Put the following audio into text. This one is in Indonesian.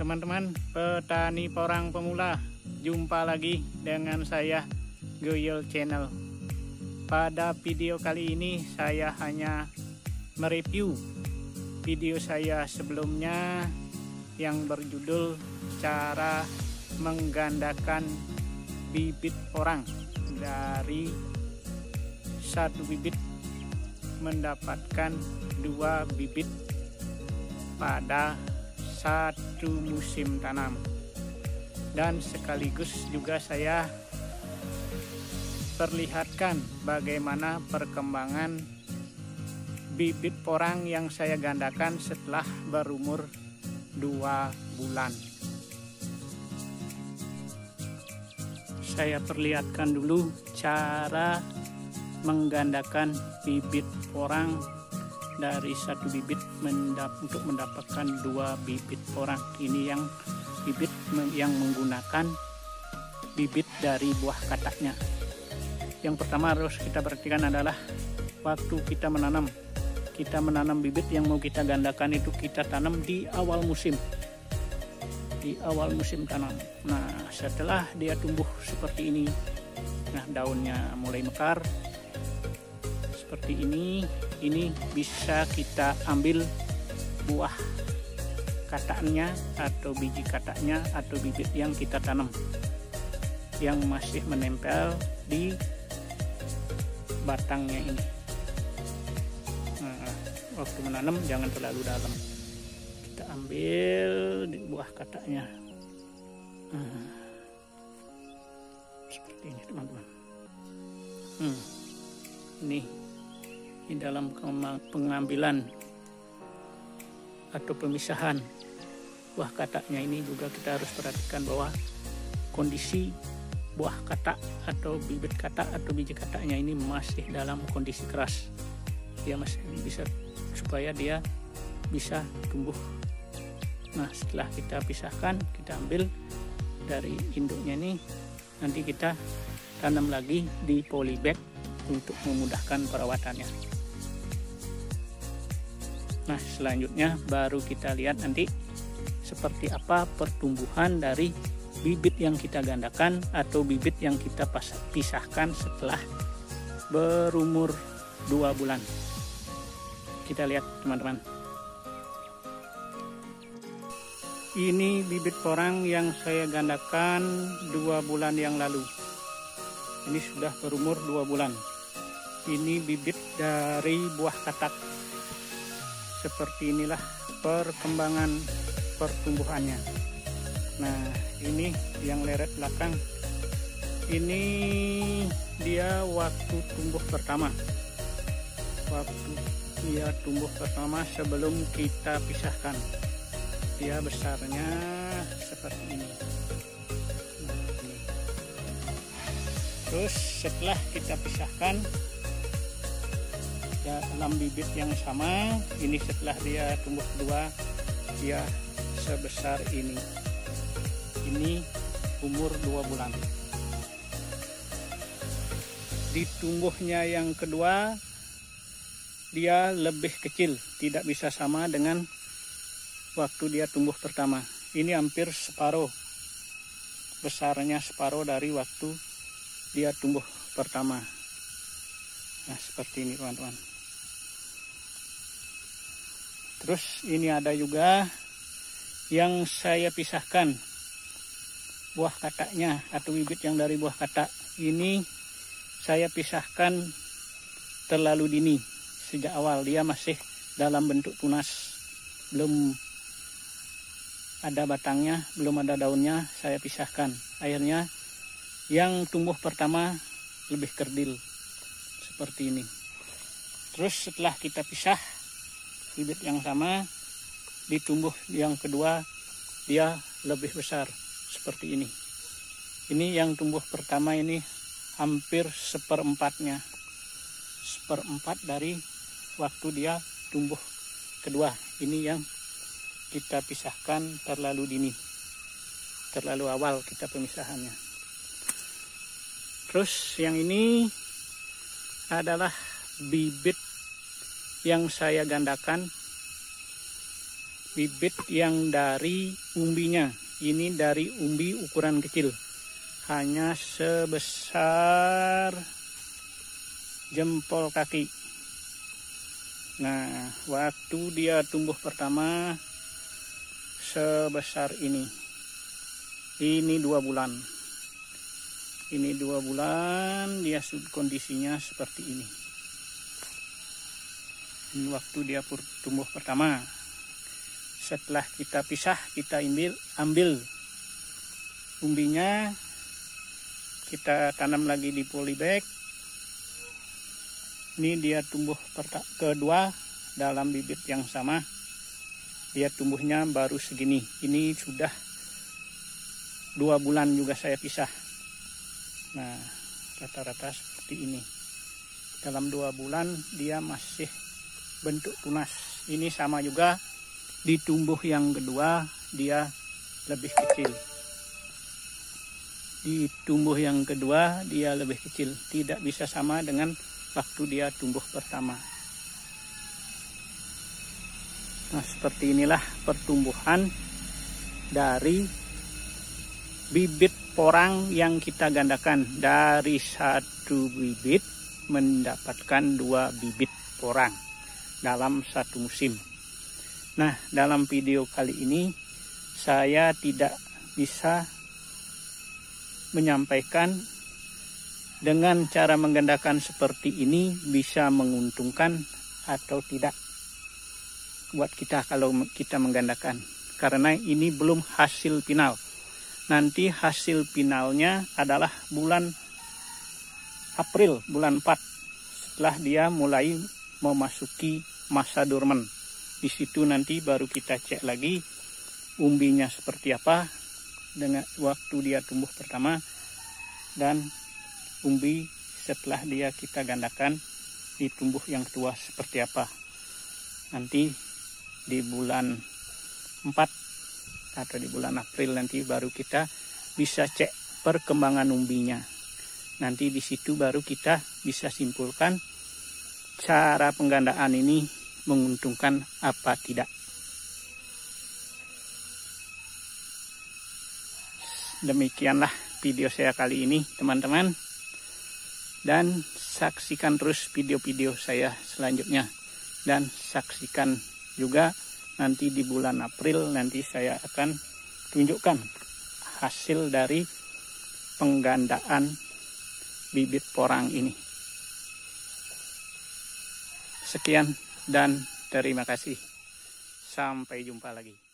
teman-teman petani porang pemula, jumpa lagi dengan saya Goyol Channel. Pada video kali ini saya hanya mereview video saya sebelumnya yang berjudul cara menggandakan bibit porang dari satu bibit mendapatkan 2 bibit pada satu musim tanam, dan sekaligus juga saya perlihatkan bagaimana perkembangan bibit porang yang saya gandakan setelah berumur 2 bulan. Saya perlihatkan dulu cara menggandakan bibit porang dari satu bibit untuk mendapatkan 2 bibit porang. Ini yang bibit yang menggunakan bibit dari buah kataknya. Yang pertama harus kita perhatikan adalah waktu kita menanam. Kita menanam bibit yang mau kita gandakan itu kita tanam di awal musim. Di awal musim tanam. Nah, setelah dia tumbuh seperti ini, nah daunnya mulai mekar seperti ini bisa kita ambil buah kataknya atau biji kataknya atau bibit yang kita tanam yang masih menempel di batangnya ini. Nah, waktu menanam jangan terlalu dalam, kita ambil di buah kataknya. Seperti ini teman-teman. Ini dalam pengambilan atau pemisahan buah kataknya ini juga kita harus perhatikan bahwa kondisi buah katak atau bibit katak atau biji kataknya ini masih dalam kondisi keras. Dia masih bisa, supaya dia bisa tumbuh. Nah, setelah kita pisahkan, kita ambil dari induknya ini, nanti kita tanam lagi di polybag untuk memudahkan perawatannya. Nah, selanjutnya baru kita lihat nanti seperti apa pertumbuhan dari bibit yang kita gandakan atau bibit yang kita pisahkan setelah berumur 2 bulan. Kita lihat teman-teman. Ini bibit porang yang saya gandakan 2 bulan yang lalu. Ini sudah berumur 2 bulan. Ini bibit dari buah katak. Seperti inilah perkembangan pertumbuhannya. Nah, ini yang leret belakang. Ini dia waktu tumbuh pertama. Waktu dia tumbuh pertama sebelum kita pisahkan. Dia besarnya seperti ini. Nah, ini. Terus setelah kita pisahkan dalam bibit yang sama, ini setelah dia tumbuh kedua, dia sebesar ini. Ini umur 2 bulan. Di tumbuhnya yang kedua, dia lebih kecil, tidak bisa sama dengan waktu dia tumbuh pertama. Ini hampir separuh, besarnya separuh dari waktu dia tumbuh pertama. Nah, seperti ini teman-teman. Terus ini ada juga yang saya pisahkan buah kataknya atau bibit yang dari buah katak. Ini saya pisahkan terlalu dini. Sejak awal dia masih dalam bentuk tunas, belum ada batangnya, belum ada daunnya, saya pisahkan. Akhirnya yang tumbuh pertama lebih kerdil seperti ini. Terus setelah kita pisah bibit yang sama, ditumbuh yang kedua, dia lebih besar seperti ini. Ini yang tumbuh pertama ini hampir seperempatnya, seperempat dari waktu dia tumbuh kedua. Ini yang kita pisahkan terlalu dini, terlalu awal kita pemisahannya. Terus yang ini adalah bibit yang saya gandakan bibit yang dari umbinya. Ini dari umbi ukuran kecil, hanya sebesar jempol kaki. Nah, waktu dia tumbuh pertama sebesar ini. Ini 2 bulan. Ini 2 bulan dia kondisinya seperti ini. Ini waktu dia tumbuh pertama. Setelah kita pisah, kita ambil umbinya, kita tanam lagi di polybag. Ini dia tumbuh kedua dalam bibit yang sama. Dia tumbuhnya baru segini. Ini sudah 2 bulan juga saya pisah. Nah, rata-rata seperti ini. Dalam 2 bulan dia masih bentuk tunas. Ini sama juga. Di tumbuh yang kedua dia lebih kecil. Di tumbuh yang kedua dia lebih kecil. Tidak bisa sama dengan waktu dia tumbuh pertama. Nah, seperti inilah pertumbuhan dari bibit porang yang kita gandakan. Dari 1 bibit mendapatkan 2 bibit porang dalam 1 musim. Nah, dalam video kali ini saya tidak bisa menyampaikan dengan cara menggandakan seperti ini bisa menguntungkan atau tidak buat kita kalau kita menggandakan. Karena ini belum hasil final. Nanti hasil finalnya adalah bulan April, bulan 4. Setelah dia mulai memasuki masa dorman. Di situ nanti baru kita cek lagi umbinya seperti apa dengan waktu dia tumbuh pertama, dan umbi setelah dia kita gandakan di tumbuh yang kedua seperti apa. Nanti di bulan 4 atau di bulan April nanti baru kita bisa cek perkembangan umbinya. Nanti di situ baru kita bisa simpulkan cara penggandaan ini menguntungkan apa tidak. Demikianlah video saya kali ini, teman-teman. Dan saksikan terus video-video saya selanjutnya. Dan saksikan juga nanti di bulan April nanti saya akan tunjukkan hasil dari penggandaan bibit porang ini. Sekian dan terima kasih. Sampai jumpa lagi.